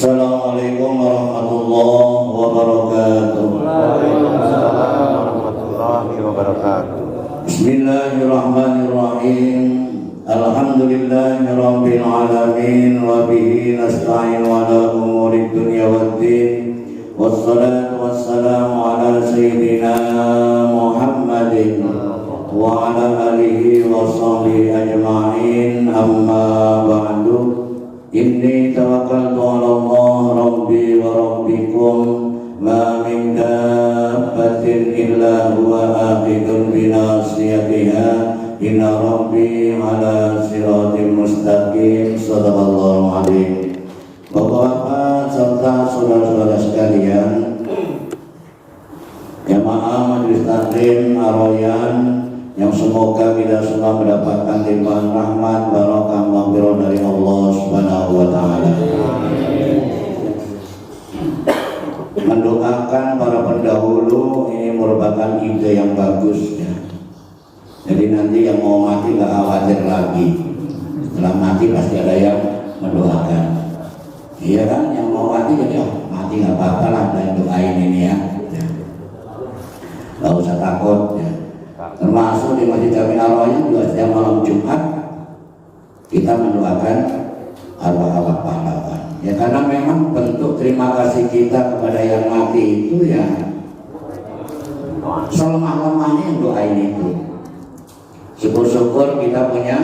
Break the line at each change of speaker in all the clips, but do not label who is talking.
Assalamualaikum warahmatullahi wabarakatuh.
Waalaikumsalam warahmatullahi wabarakatuh.
Bismillahirrahmanirrahim. Alhamdulillahi rabbil alamin wa bihi nasta'in wa ala umuri dunya waddin. Wassalatu wassalamu ala sayyidina Muhammadin wa ala alihi wa sahbihi ajma'in. Amma ba'du. Inni tawakkaltu ala Allah rabbi wa rabbikum ma min dabbatin illa huwa akhidun bi nasiyatiha inna rabbi ala siratim mustaqim. Shadaqallahu adzim. Bapak-bapak serta saudara-saudara sekalian, jamaah majelis taklim Ar-Rayyan yang semoga kita semua mendapatkan limpahan rahmat, barokah, maghfirah dari Allah Subhanahu wa taala. Mendoakan para pendahulu ini merupakan ide yang bagus ya. Jadi nanti yang mau mati nggak khawatir lagi. Setelah mati pasti ada yang mendoakan. Iya kan, yang mau mati jadi mati nggak apa-apa lah, dan doain ini ya. Nggak usah takut ya. Termasuk di Masjid Jami Ar-Rayyan juga setiap malam Jumat kita mendoakan arwah-arwah pahlawan. Ya karena memang bentuk terima kasih kita kepada yang mati itu ya selemah-lemahnya yang doain itu. Syukur-syukur kita punya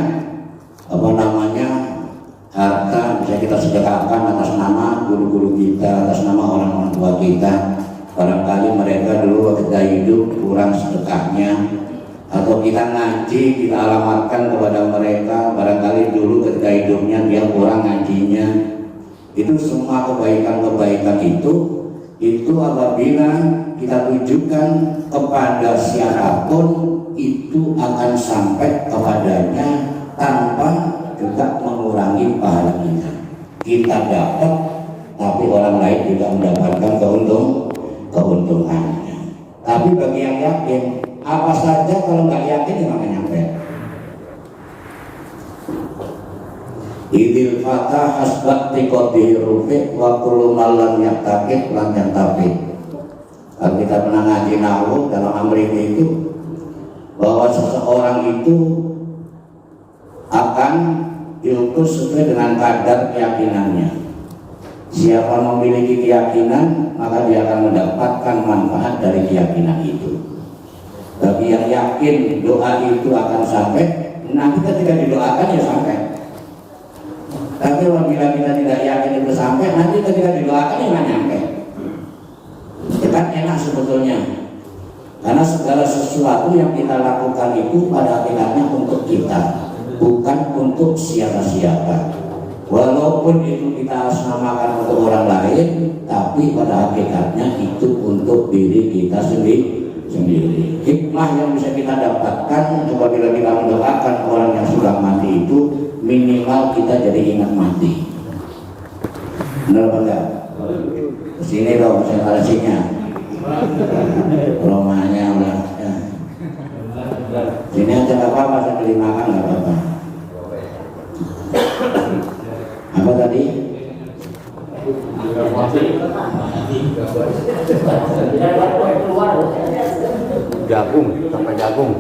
harta bisa kita sedekahkan atas nama guru-guru kita, atas nama orang-orang tua kita. Barangkali mereka dulu ketika hidup kurang sedekahnya, atau kita ngaji kita alamatkan kepada mereka, barangkali dulu ketika hidupnya dia kurang ngajinya. Itu semua kebaikan-kebaikan itu apabila kita tujukan kepada siapapun itu akan sampai kepadanya tanpa juga mengurangi pahala kita. Kita dapat, tapi orang lain juga mendapatkan keuntungannya. Tapi bagi yang yakin, apa saja kalau nggak yakin nggak akan nyampe. Idil fatah hasbati qadi rufiq wa kullu malam yaktakid lan yantafi. Kalau kita pernah ngaji nahwu dalam amriti itu bahwa seseorang itu akan diutus sesuai dengan kadar keyakinannya. Siapa memiliki keyakinan maka dia akan mendapatkan manfaat dari keyakinan itu. Bagi yang yakin doa itu akan sampai, nanti ketika didoakan ya sampai. Tapi apabila kita tidak yakin itu sampai, nanti ketika didoakan ya nggak nyampe. Itu kan enak sebetulnya, karena segala sesuatu yang kita lakukan itu pada akhirnya untuk kita, bukan untuk siapa-siapa. Walaupun itu kita asnamakan untuk orang lain, tapi pada hakikatnya itu untuk diri kita sendiri. Hikmah yang bisa kita dapatkan apabila kita mendoakan orang yang sudah mati itu, minimal kita jadi ingat mati. Benar apa enggak? Kesini dong konsentrasinya. Romanya udah ya. Sini aja gak apa-apa, sambil makan gak apa-apa. Apa tadi?
Jagung, sampai jagung.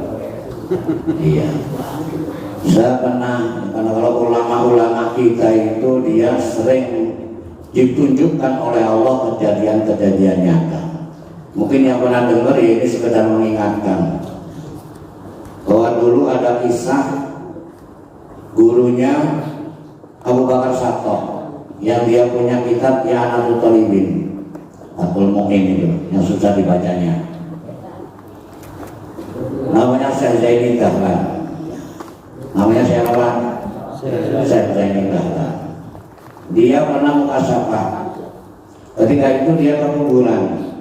Iya. Saya pernah, karena kalau ulama-ulama kita itu dia sering ditunjukkan oleh Allah kejadian-kejadian nyata. Mungkin yang pernah dengar ini sekedar mengingatkan bahwa dulu ada kisah gurunya Abu Bakar Shatoh yang dia punya kitab I'anatul Talibin, Fathul Mu'in itu yang susah dibacanya. Namanya Syekh Zaini Dahlan. Namanya siapa? Syekh Zaini Dahlan. Dia pernah mukasyafah. Ketika itu dia ke kuburan.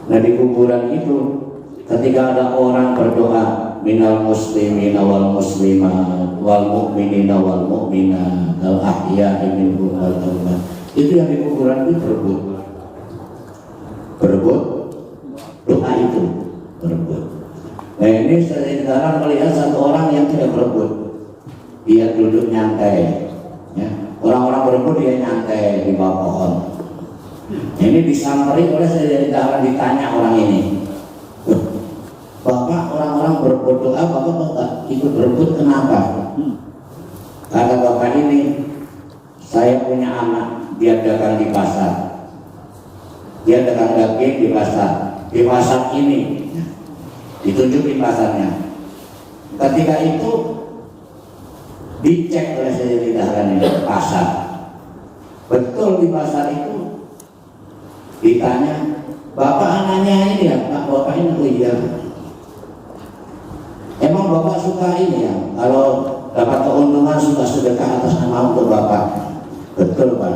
Nah di kuburan itu ketika ada orang berdoa minal muslimina wal muslimat wal mu'minina wal mu'minat al ahya'i minhum wal amwat, itu yang di kuburan itu berebut doa itu berebut. Nah ini sekarang melihat satu orang yang tidak berebut, dia duduk nyantai ya. Orang-orang berebut dia nyantai di bawah pohon. Ini disamperin oleh Sayyidina Ali, ditanya orang ini, Bapak orang-orang berebut doa, Bapak ikut berebut kenapa? Kata bapak ini, saya punya anak, dia dagang di pasar. Dia dagang daging di pasar. Di pasar ini, ditunjukin pasarnya. Ketika itu dicek oleh Sayyidina Ali pasar. Betul di pasar itu ditanya, Bapak anaknya ini ya, Pak Bapak ini, oh iya. Emang Bapak suka ini ya, kalau dapat keuntungan suka sedekah atas nama untuk Bapak? Betul Pak.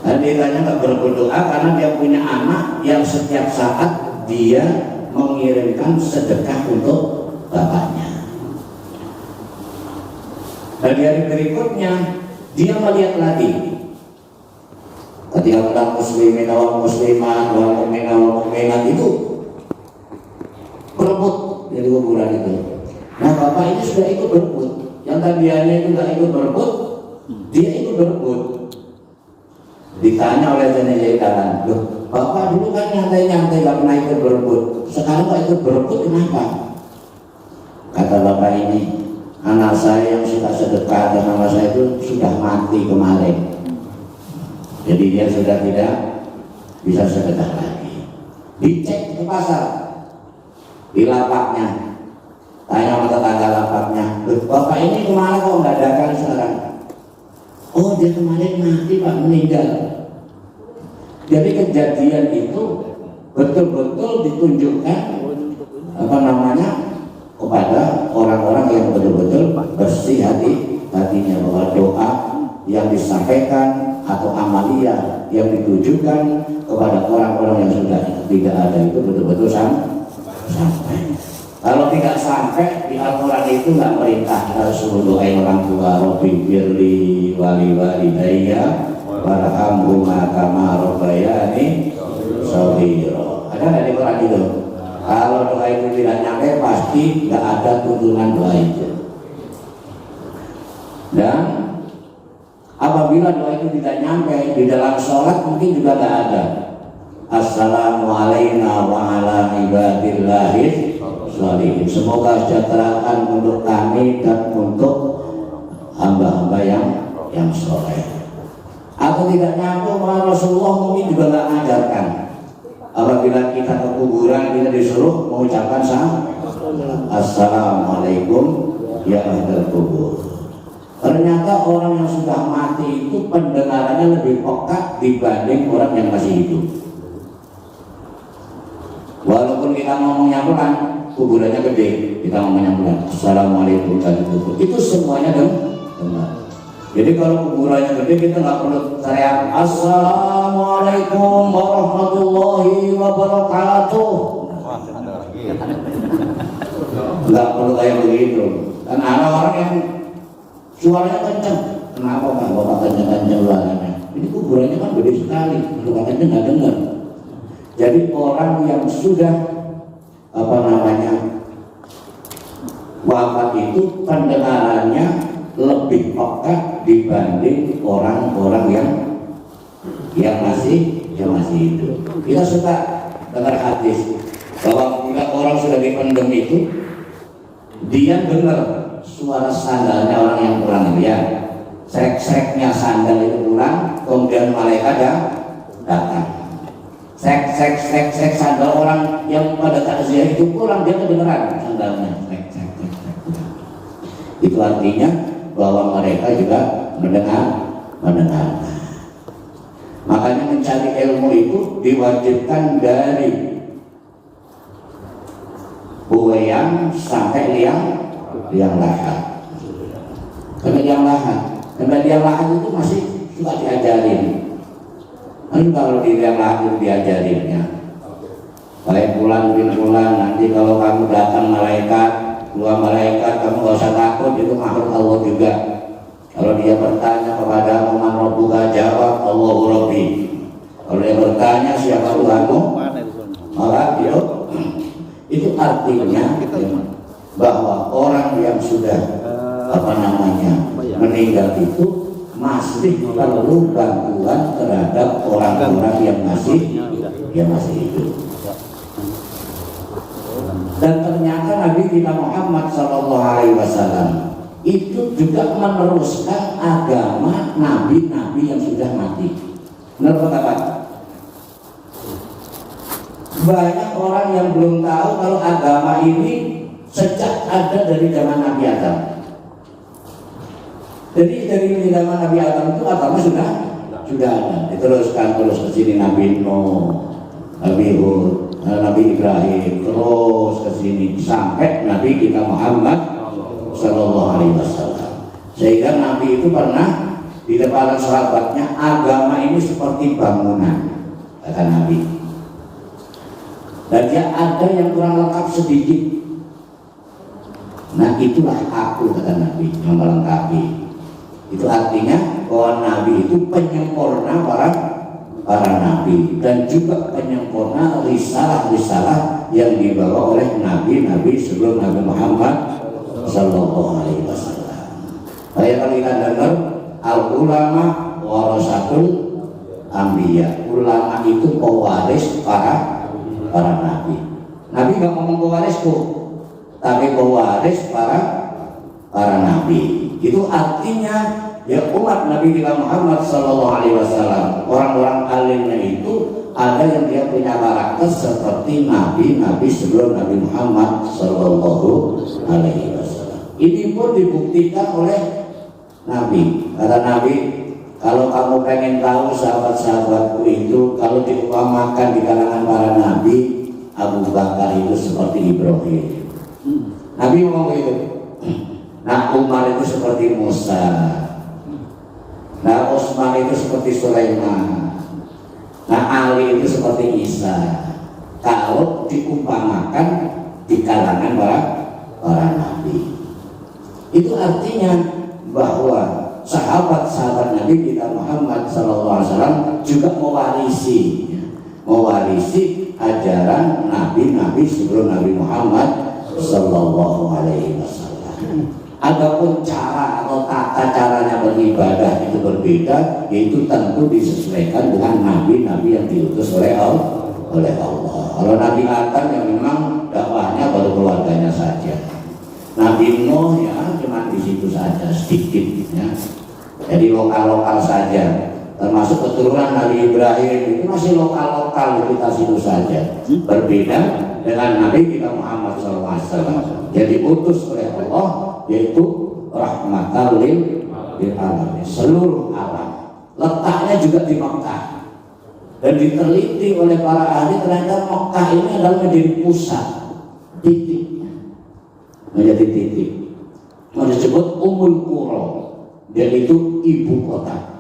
Dan ditanya nggak berdoa karena dia punya anak yang setiap saat dia mengirimkan sedekah untuk bapaknya. Dan di hari berikutnya dia melihat lagi. Ketika tentang muslimin wal muslimat wal mu'minin wal mu'minat itu berebut dari kuburan itu. Nah bapak ini sudah ikut berebut. Yang tadinya itu nggak ikut berebut, dia ikut berebut. Ditanya oleh Sayyidina, loh bapak dulu kan nyantai-nyantai gak pernah ikut berebut, sekarang gak ikut berebut kenapa? Kata bapak ini, anak saya yang suka sedekah dan nama saya itu sudah mati kemarin. Jadi dia sudah tidak bisa sedekah lagi. Dicek ke pasar, di lapaknya, tanya sama tetangga lapaknya, bapak ini kemana kok nggak dagang sekarang? Oh dia kemarin mati Pak, meninggal. Jadi kejadian itu betul-betul ditunjukkan kepada orang-orang yang betul-betul bersih hatinya, bahwa doa yang disampaikan atau amalia yang ditujukan kepada orang-orang yang sudah tidak ada itu betul-betul sampai. Kalau tidak sampai, di Al-Quran itu nggak merintah kita suruh doain orang tua, Robbi birli wali walidayya warhamhuma kama rabbayani shaghira. Ada nggak di Quran itu? Kalau doa itu tidak nyampe, pasti nggak ada tuntunan doa itu. Dan apabila doa itu tidak nyampe di dalam sholat, mungkin juga nggak ada. Assalamualaikum wa ala ibadillahi sholihin. Semoga sejahteraan untuk kami dan untuk hamba-hamba yang soleh. Atau tidak nyampe, malah Rasulullah mungkin juga nggak ngajarkan. Apabila kita ke kuburan, kita disuruh mengucapkan Assalamualaikum ya ahlal kubur. Ternyata orang yang sudah mati itu pendengarannya lebih peka dibanding orang yang masih hidup. Walaupun kita ngomongnya pelan, kuburannya gede, kita ngomongnya pelan. Assalamualaikum warahmatullahi wabarakatuh. Itu semuanya dengar. Jadi kalau kuburannya gede, kita nggak perlu teriak Assalamualaikum warahmatullahi wabarakatuh. Nggak perlu kayak begitu. Dan ada orang yang suaranya kencang. Kenapa nggak bapak kencang-kencang suaranya? Ini kuburannya kan gede sekali, kalau kencang nggak dengar. Jadi orang yang sudah wafat itu pendengarannya lebih peka dibanding orang-orang yang masih hidup. Kita suka dengar hadis bahwa bila orang sudah dipendem itu, dia dengar suara sandalnya orang yang pulang, ya srek-sreknya sandal itu pulang, kemudian malaikat datang. Sek sandal orang yang pada takziah itu pulang, dia kedengeran sandalnya sek. Itu artinya bahwa mereka juga mendengar. Makanya mencari ilmu itu diwajibkan dari buayang sampai liang lahat. Karena liang lahat itu masih suka diajarin. Kan kalau di liang lahat diajarinnya, baik bulan nanti kalau kamu datang dua malaikat, kamu gak usah takut, itu makhluk Allah juga. Kalau dia bertanya kepada man rabbuka, jawab Allahu Rabbi. Kalau dia bertanya siapa Tuhanmu, maka itu artinya bahwa orang yang sudah meninggal itu masih perlu bantuan terhadap orang-orang yang masih hidup. Dan ternyata Nabi kita Muhammad SAW itu juga meneruskan agama nabi-nabi yang sudah mati. Menurut apa? Banyak orang yang belum tahu kalau agama ini sejak ada dari zaman Nabi Adam. Jadi dari zaman Nabi Adam itu agama sudah ada. Diteruskan terus ke sini Nabi Nuh, Nabi Hud, Nabi Ibrahim, terus ke sini sampai Nabi kita Muhammad Sallallahu Alaihi Wasallam. Sehingga Nabi itu pernah di depan sahabatnya, agama ini seperti bangunan, kata Nabi. Dan dia ada yang kurang lengkap sedikit. Nah itulah aku, kata Nabi, yang melengkapi. Itu artinya bahwa Nabi itu penyempurna para nabi dan juga penyempurna risalah-risalah yang dibawa oleh nabi-nabi sebelum Nabi Muhammad Sallallahu Alaihi Wasallam. Kayak kalau kita dengar al-ulama warasatul anbiya, ulama itu pewaris para nabi. Nabi nggak ngomong pewarisku, tapi pewaris para nabi. Itu artinya ya umat Nabi kita Muhammad Sallallahu Alaihi Wasallam, orang-orang alimnya itu ada yang dia punya karakter seperti nabi-nabi sebelum Nabi Muhammad Sallallahu Alaihi Wasallam. Ini pun dibuktikan oleh Nabi. Kata Nabi, kalau kamu pengen tahu sahabat-sahabatku itu, kalau diumpamakan di kalangan para nabi, Abu Bakar itu seperti Ibrahim. Nabi ngomong itu. Nah Umar itu seperti Musa, nah Utsman itu seperti Sulaiman, nah Ali itu seperti Isa. Kalau diumpamakan di kalangan para nabi, itu artinya bahwa sahabat-sahabat Nabi kita Muhammad SAW juga mewarisi ajaran nabi-nabi sebelum Nabi Muhammad Sallallahu Alaihi Wasallam. Adapun cara atau tata caranya beribadah itu berbeda, yaitu tentu disesuaikan dengan nabi-nabi yang diutus oleh Allah. Kalau Nabi Adam yang memang dakwahnya baru keluarganya saja, Nabi Nuh ya cuma di situ saja sedikit ya. Jadi lokal saja. Termasuk keturunan Nabi Ibrahim itu masih lokal kita situ saja. Berbeda dengan Nabi kita Muhammad SAW. Jadi utus oleh Allah, yaitu rahmatan lil alamin, seluruh alam. Letaknya juga di Mekah. Dan diteliti oleh para ahli, ternyata Mekah ini adalah menjadi pusat, titiknya menjadi titik. Mau disebut Ummul Qura, dan itu ibu kota.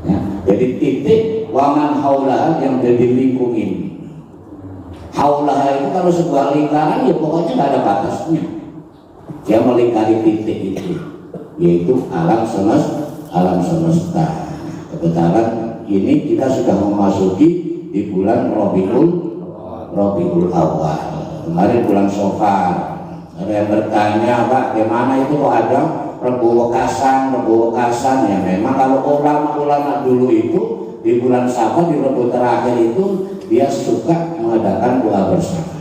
Ya, jadi titik waman haulaha yang jadi lingkungin. Haulaha itu kalau sebuah lingkaran ya pokoknya nggak ada batasnya. Dia melingkari titik itu, yaitu alam semesta. Kebetulan ini kita sudah memasuki di bulan Rabiul Awal. Kemarin bulan Safar. Ada yang bertanya, Pak, bagaimana itu kok ada Rebu Wekasan? Ya memang kalau ulama-ulama dulu itu di bulan Safar, di Rebu terakhir itu dia suka mengadakan doa bersama.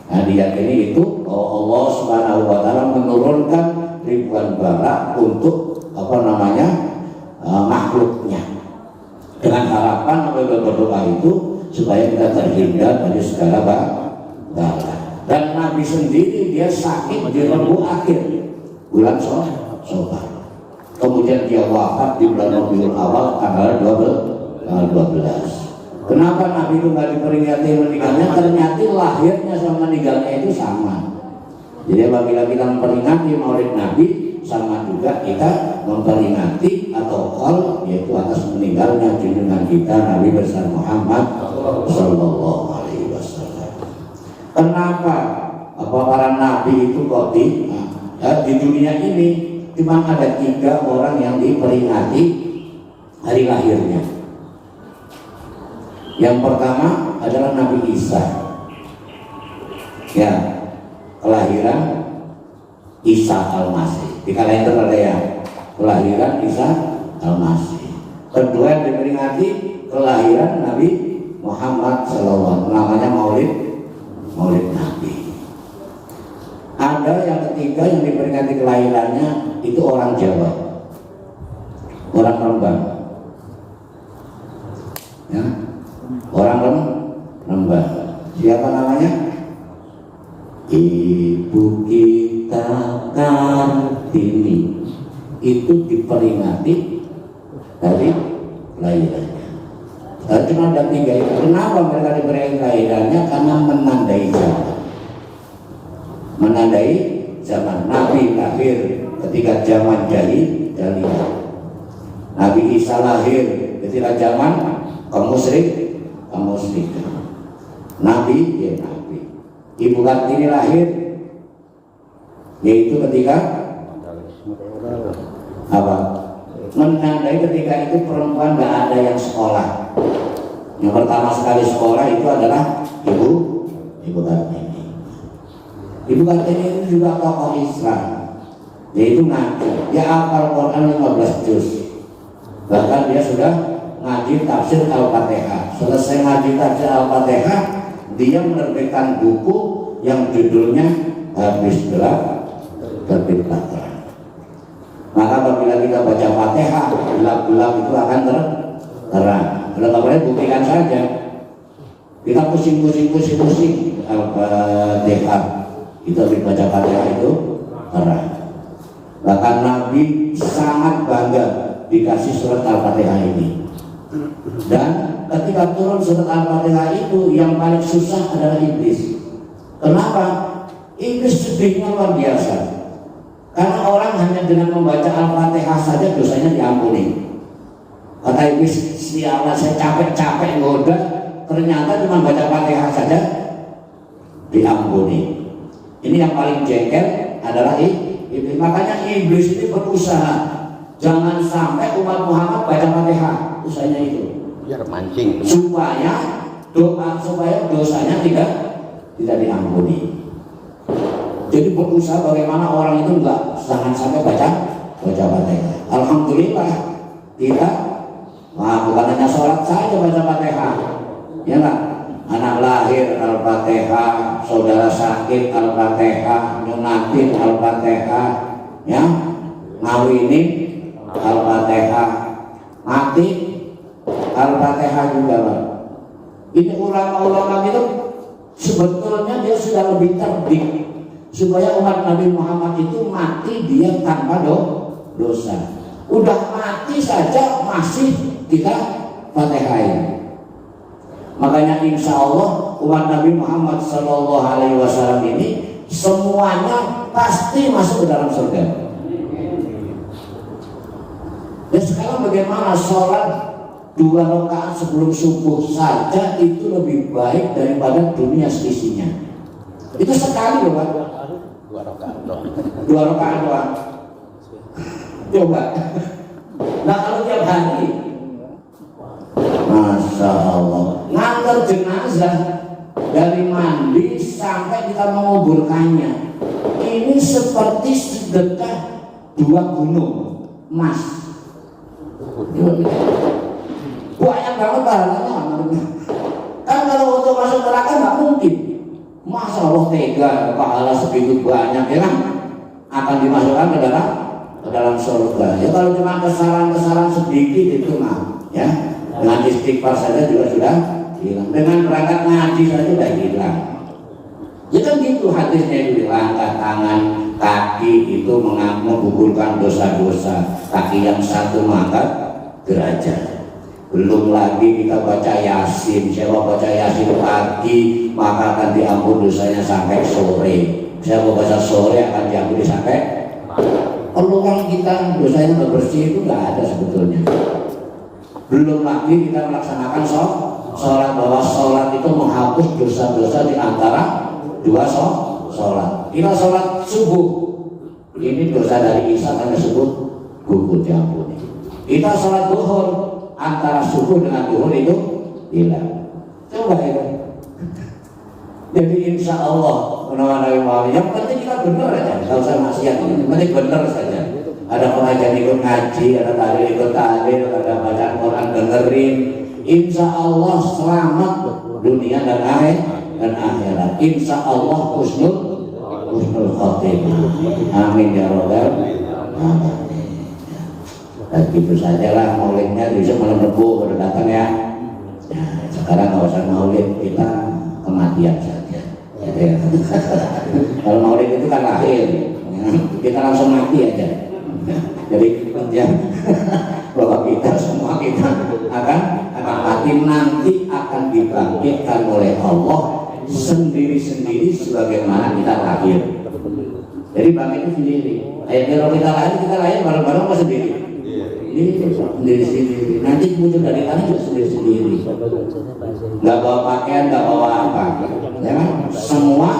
Nah, diyakini itu Allah Subhanahu wa Ta'ala menurunkan ribuan bala untuk makhluknya, dengan harapan berdoa itu supaya kita terhindar dari segala bala. Dan Nabi sendiri dia sakit di Rabu akhir bulan Safar. Kemudian dia wafat di bulan Rabiul Awal tanggal 12. Kenapa Nabi itu nggak diperingati meninggalnya? Ternyata lahirnya sama meninggalnya itu sama. Jadi apabila kita memperingati Maulid Nabi, sama juga kita memperingati atau qol, yaitu atas meninggalnya junjungan kita Nabi besar Muhammad Sallallahu Alaihi Wasallam. Kenapa para nabi itu kok di dunia ini cuma ada 3 orang yang diperingati hari lahirnya? Yang pertama adalah Nabi Isa, ya, kelahiran Isa Al-Masih. Di kalender ada ya, kelahiran Isa Al-Masih. Kedua yang diperingati kelahiran Nabi Muhammad SAW, namanya Maulid Nabi. Ada yang ketiga yang diperingati kelahirannya itu orang Jawa, orang Rembang, ya, orang Rembang. Siapa namanya? Ibu kita Kartini. Itu diperingati dari kelahirannya. Cuma ada tiga itu. Kenapa mereka diperingati kelahirannya? Karena menandai zaman. Nabi lahir ketika zaman jahiliyah. Nabi Isa lahir ketika zaman kaum musyrik. Nabi. Ibu Kartini lahir yaitu ketika apa? Menandai ketika itu perempuan gak ada yang sekolah. Yang pertama sekali sekolah itu adalah Ibu Kartini. Ibu Kartini itu juga tokoh Islam, yaitu ngaji. Dia hafal Quran 15 juz. Bahkan dia sudah ngaji tafsir Al-Fatihah. Selesai ngaji tafsir Al-Fatihah, dia menerbitkan buku yang judulnya Habis Gelap Terbitlah Terang. Maka apabila kita baca Fatihah, gelap-gelap itu akan terang. Kalau nggak boleh buktikan saja. Kita pusing Al-Fatihah, kita baca Fatihah itu terang. Bahkan Nabi sangat bangga dikasih surat Al-Fatihah ini. Dan ketika turun surat Al-Fatihah itu yang paling susah adalah iblis. Kenapa? Iblis sedihnya luar biasa. Karena orang hanya dengan membaca Al-Fatihah saja dosanya diampuni. Kata iblis, sialan saya capek-capek ngoda, ternyata cuma baca Fatihah saja diampuni. Ini yang paling jengkel adalah iblis. Makanya iblis itu berusaha jangan sampai umat Muhammad baca Fatihah. Usahanya itu
biar mancing
supaya dosanya tidak diampuni. Jadi berusaha bagaimana orang itu jangan sampai baca Fatihah. Alhamdulillah kita bukan hanya sholat saja baca Fatihah, ya kan? Anak lahir Al-Fatihah, saudara sakit Al-Fatihah, nyunatin Al-Fatihah, ya, ngawinin Al-Fatihah, mati Al-Fatihah juga, Pak. Ini ulama-ulama itu sebetulnya dia sudah lebih cerdik supaya umat Nabi Muhammad itu mati dia tanpa dosa. Udah mati saja masih kita Fatihain. Makanya insya Allah umat Nabi Muhammad SAW ini semuanya pasti masuk ke dalam surga. Dan sekarang bagaimana sholat 2 rakaat sebelum subuh saja itu lebih baik daripada dunia seisinya. Itu sekali loh Pak. 2 rakaat doang. Coba. Nah kalau tiap hari, Masya Allah, ngantar jenazah dari mandi sampai kita menguburkannya, ini seperti sedekah 2 gunung emas. Banyak banget pahalanya. Kan kalau untuk masuk neraka nggak mungkin. Masa Allah tega pahala segitu banyak, ya kan? Akan dimasukkan ke dalam surga. Ya kalau cuma kesalahan sedikit itu mah, ya. Dengan istighfar saja juga sudah hilang. Dengan berangkat ngaji saja sudah hilang. Ya kan gitu hadisnya itu, angkat tangan, kaki itu menggugurkan dosa-dosa. Kaki yang satu mengangkat derajat. Belum lagi kita baca Yasin. Siapa baca Yasin pagi maka akan diampuni dosanya sampai sore. Siapa baca sore akan diampuni sampai. Kalau orang kita dosanya nggak bersih itu nggak ada sebetulnya. Belum lagi kita melaksanakan sholat, bahwa sholat itu menghapus dosa-dosa di antara 2 sholat. Kita sholat subuh, ini dosa dari Isya sampai subuh gugur diampuni. Kita sholat duhur, antara subuh dengan duhur itu hilang. Coba itu. Jadi insya Allah yang penting kita benar aja, nggak usah maksiat, yang penting benar saja. ada pengajian ikut ngaji, ada tahlil ikut tahlil, ada baca Quran dengerin. Insya Allah selamat dunia dan akhirat. Insya Allah husnul khotimah. Amin ya robbal alamin. Dan gitu saja lah maulidnya, besok malam Rebu baru datang ya. Nah, sekarang nggak usah maulid, kita kematian saja. Gitu ya. Kalau maulid itu kan lahir, ya. Kita langsung mati aja. Jadi ya, bahwa kita semua akan mati, nanti akan dibangkitkan oleh Allah sendiri-sendiri sebagaimana kita lahir. Jadi bangkit itu sendiri. Kalau kita lahir bareng-bareng apa sendiri? Ini sendiri-sendiri. Nanti muncul dari tanah juga sendiri-sendiri. Nggak bawa pakaian, nggak bawa apa. Ya kan? Semua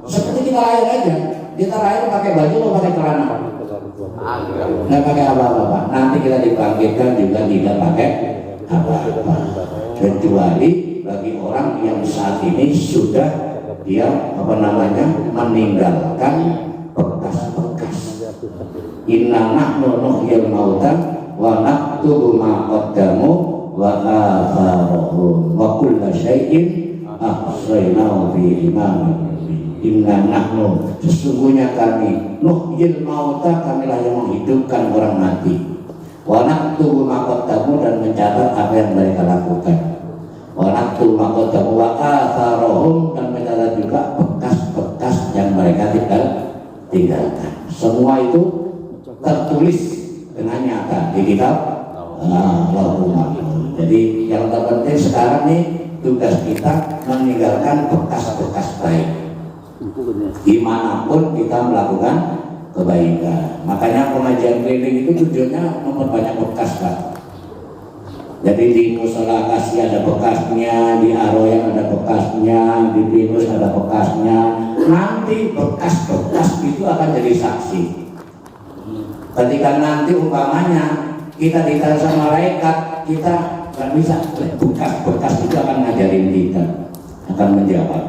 seperti kita lahir aja. Kita lahir pakai baju atau pakai celana? Nggak pakai apa-apa. Nanti kita dibangkitkan juga tidak pakai apa-apa. Kecuali bagi orang yang saat ini sudah dia meninggalkan bekas-bekas. Inna nahnu nuhyil mauta wa naktubu ma qaddamu wa atharuhum wa kulla syai'in ahsaynahu fi imamin. Inna nahnu, sesungguhnya kami nuhyil mauta, kamilah yang menghidupkan orang mati, wa naktubu ma qaddamu, dan mencatat apa yang mereka lakukan, wa naktubu ma qaddamu wa atharuhum, dan mencatat juga bekas-bekas yang mereka tinggalkan. Semua itu tertulis dengan nyata di kitab Lauhul Mahfuz. Jadi yang terpenting sekarang nih, tugas kita meninggalkan bekas-bekas baik. Dimanapun kita melakukan kebaikan. Makanya pengajian keliling itu tujuannya memperbanyak bekas, Pak. Jadi di musola kasih ada bekasnya, di Aroyan ada bekasnya, di Pinus ada bekasnya. Nanti bekas-bekas itu akan jadi saksi. Ketika nanti umpamanya kita ditanya sama malaikat, kita nggak bisa, bekas-bekas itu akan ngajarin kita, akan menjawab.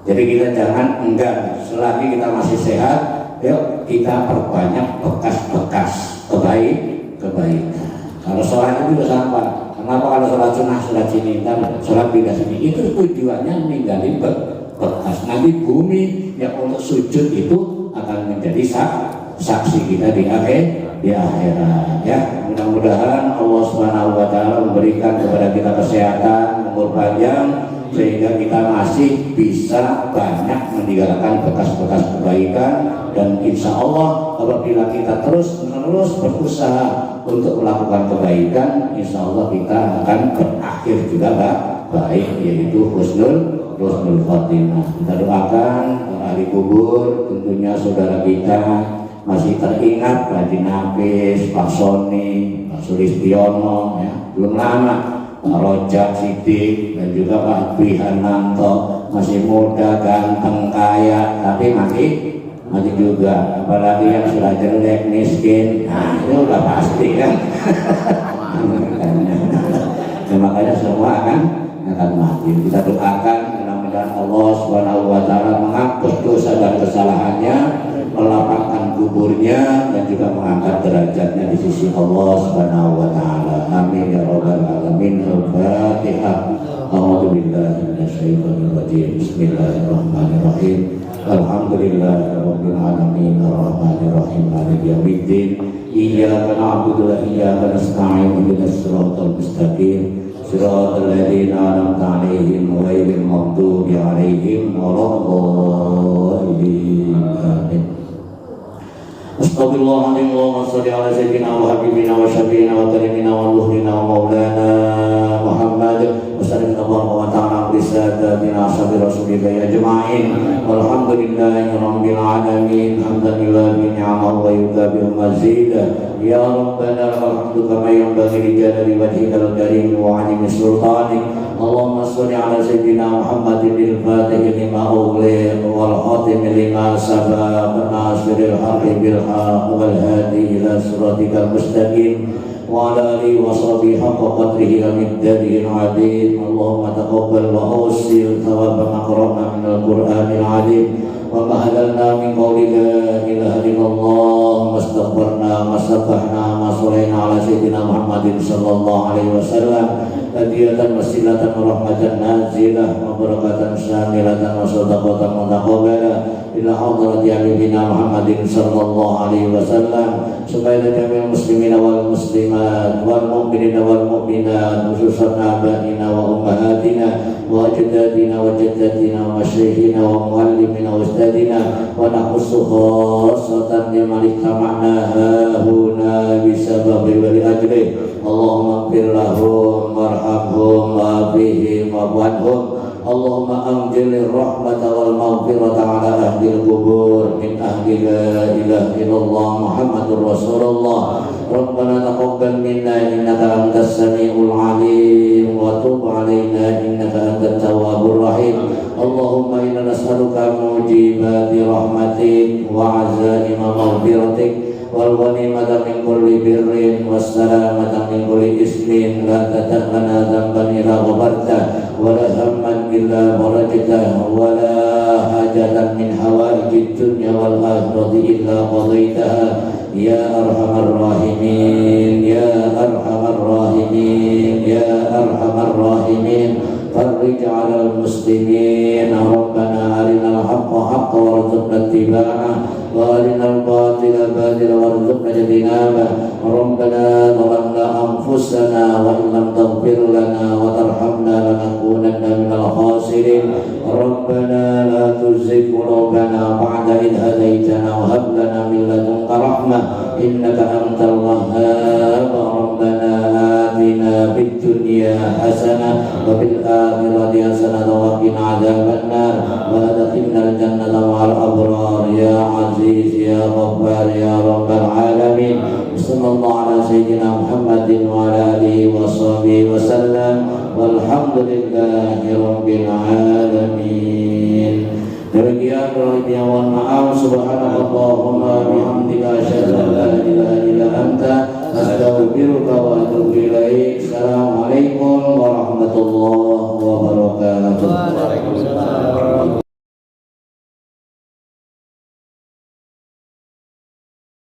Jadi kita jangan enggan, selagi kita masih sehat, yuk kita perbanyak bekas-bekas kebaikan. Kalau sholat itu juga sama. Kenapa kalau sholat sunnah, sholat sini, kan sholat pindah sini, itu tujuannya ninggalin bekas. Nanti bumi yang untuk sujud itu akan menjadi saksi kita di akhirat. Ya, mudah-mudahan Allah Subhanahu wa taala memberikan kepada kita kesehatan, umur panjang, sehingga kita masih bisa banyak meninggalkan bekas-bekas kebaikan. Dan insya Allah apabila kita terus-menerus berusaha untuk melakukan kebaikan, insya Allah kita akan berakhir juga baik, yaitu husnul khotimah. Kita doakan ahli kubur, tentunya saudara kita masih teringat Pak Haji Nafis, Pak Soni, Pak Sulistiono, ya, belum lama Pak Rojak Sidik, dan juga Pak Bihananto, masih muda, ganteng, kaya, tapi mati juga. Apalagi yang sudah jelek, miskin, nah itu udah pasti kan. Nah, makanya semua akan mati. Kita doakan mudah-mudahan Allah Subhanahu wa taala menghapus dosa dan kesalahannya, melapangkan kuburnya, dan juga mengangkat derajatnya di sisi Allah Subhanahu wa taala. Amin ya rabbal alamin. Al-Fatihah. A'udzu billahi minasyaitonir rajim. Bismillahirrahmanirrahim. Alhamdulillahirabbil alamin. Arrahmanir rahim. Maliki yaumiddin. Iyyaka na'budu wa iyyaka nasta'in. Ihdinas siratal mustaqim. Siratal ladzina an'amta 'alaihim ghairil maghdubi 'alaihim waladdallin. Amin. Astagfirullahaladzim. Allahumma sholli ala sayyidina wa habibina wa syafiina wa karimina wa nuhrina wa maulana Muhammad wa sallallahu wa ta'ala ala sayyidina ashabi rasulika ya jama'in. Walhamdulillahi rabbil alamin. Hamdan lillahi ni'amahu wa yukabiru mazida. Ya Rabbana alhamdu kama yanbaghi li jalali wajhikal karim wa 'azimi sultanik. Allahumma sholli ala sayyidina Muhammadin al-fatih lima ughliq wal khatim lima sabaq nasiril haqqi bil haqq wal hadi ila siratikal mustaqim wa ala alihi wa sahbihi haqqa qadrihi wa miqdarihi al-'azim. Allahumma taqabbal wa awsil thawaban aqra'na min al-Qur'anil 'azim wa ma halalna min qawli la ilaha illallah mastaghfarna masabbahna masalaina ala sayyidina Muhammadin sallallahu alaihi wasallam hadiyatan wasilatan rahmatan nazilah wa barakatan syamilatan wa sadaqatan mutaqabbalah ila hadrati habibina Muhammadin sallallahu alaihi wasallam supaya jami'al muslimin wal muslimat wal mu'minin wal mu'minat khususan abaina wa ummahatina wa ajdadina wa jaddatina wa masyayikhina wa muallimina wa ustadina wa nahussu khassatan liman ihtama'na hahuna bisababi wa li ajli Allahumma ighfir lahum warhamhum wa'afihim wa'anhum Allahumma anzil rahmata wal maghfirata ala ahli al-qubur min ahli la ilaha illallah Muhammadur Rasulullah Rabbana taqabbal minna innaka antas samiul alim wa tub alaina innaka antat tawwabur rahim Allahumma inna nas'aluka mujibati rahmatik wa azaima maghfiratik wal ghanimata min kulli birrin was salamata min kulli ismin la tad'ana dhanban illa ghafarta wa la hamman illa farajta wa la hajatan min hawaijid dunya wal akhirati illa qadaitaha ya arhamar rahimin ya arhamar rahimin ya arhamar rahimin farij 'alal muslimin rabbana arinal haqqa haqqan warzuqna ittiba'ah وارنا الباطل باطلا وارزقنا اجتنابه ربنا ظلمنا انفسنا وان لم تغفر لنا وترحمنا لنكونن من الخاسرين ربنا لا تزغ قلوبنا بعد إذ هديتنا وهب لنا من لدنك رحمة إنك أنت الوهاب ربنا آتنا في الدنيا حسنة وفي الآخرة حسنة وقنا عذاب النار وأدخلنا الجنة مع الأبرار يا عزيز يا غفار يا رب العالمين صلى الله على سيدنا محمد وعلى آله وصحبه وسلم والحمد لله رب العالمين. Demikian perhatian mohon maaf subhanallahumma bihamdika asyhadu an la ilaha illa anta astaghfiruka wa atubu ilaik. Assalamualaikum